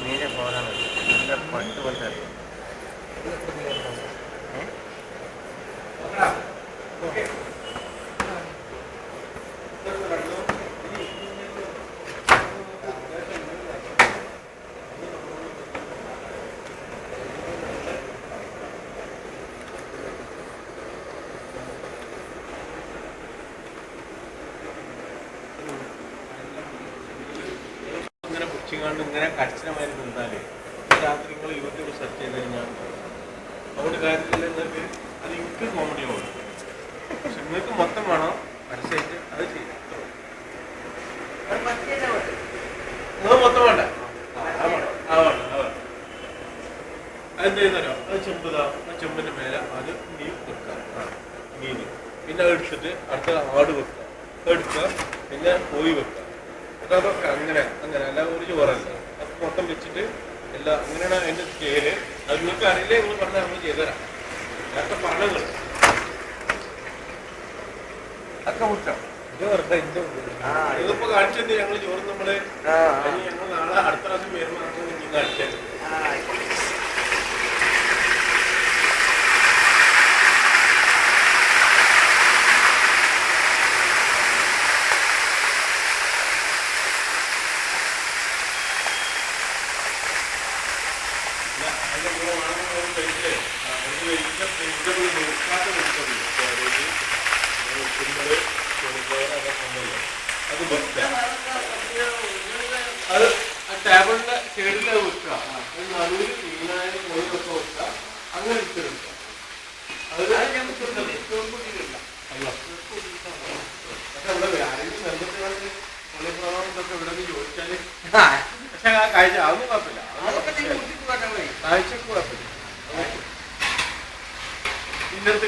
നീരെ പോകാനാണ് നല്ല പട്ട് പോലത്തെ ഇങ്ങനെ കർശനമായി നിന്നാലേ രാത്രി നിങ്ങൾ യൂട്യൂബ് സെർച്ച് ചെയ്ത് കഴിഞ്ഞാൽ അതുകൊണ്ട് കാര്യത്തില്ല നിങ്ങൾക്ക് അത് എനിക്ക് കോമഡി ആവും. പക്ഷെ നിങ്ങൾക്ക് മൊത്തം വേണം മനസ്സിലായിട്ട് അത് ചെയ്യാം. നിങ്ങൾ മൊത്തം വേണ്ട അതെന്ത് ചെയ്യുന്നല്ലോ അത് ചെമ്പുതാ ആ ചെമ്പിന്റെ മേലെ അത് മീൻ വെക്കുക മീൻ പിന്നെ എടുത്തിട്ട് അടുത്ത ആട് വെക്കുക എടുക്കുക പിന്നെ കോഴി വെക്കുക അതൊക്കെ അങ്ങനെ അല്ല ഒരു ചോറല്ല അത് മൊത്തം വെച്ചിട്ട് എല്ലാം അങ്ങനെയാണ് അതിൻ്റെ പേര്. അത് നിങ്ങൾക്ക് അറിയില്ലേ നിങ്ങൾ പറഞ്ഞാൽ നമ്മൾ ചെയ്തുതരാം. നേരത്തെ പറഞ്ഞങ്ങൾ അതൊക്കെ മുട്ടം ഇതിപ്പോ കാണിച്ചത് ഞങ്ങൾ ചോറ് നമ്മള് ഞങ്ങൾ നാളെ അടുത്ത പ്രാവശ്യം വരുമ്പോൾ നിങ്ങൾ കാണിച്ചത് അത് ടേബിളിന്റെ സൈഡിൽ വെക്കുക. അത് നടുവിൽ മീനായ കോഴിയൊക്കെ വെക്കുക. അങ്ങനെ ഇട്ടെടുക്കുക. പക്ഷെ ഇവിടെ ആരെങ്കിലും ബന്ധത്തിലാണ് പള്ളിപ്രവാഹത്തൊക്കെ ഇവിടെ നിന്ന് ചോദിച്ചാല് പക്ഷെ ആ കാഴ്ച അതൊന്നും കുഴപ്പമില്ല. കാഴ്ചക്ക് കുഴപ്പമില്ല. ഇന്നത്തെ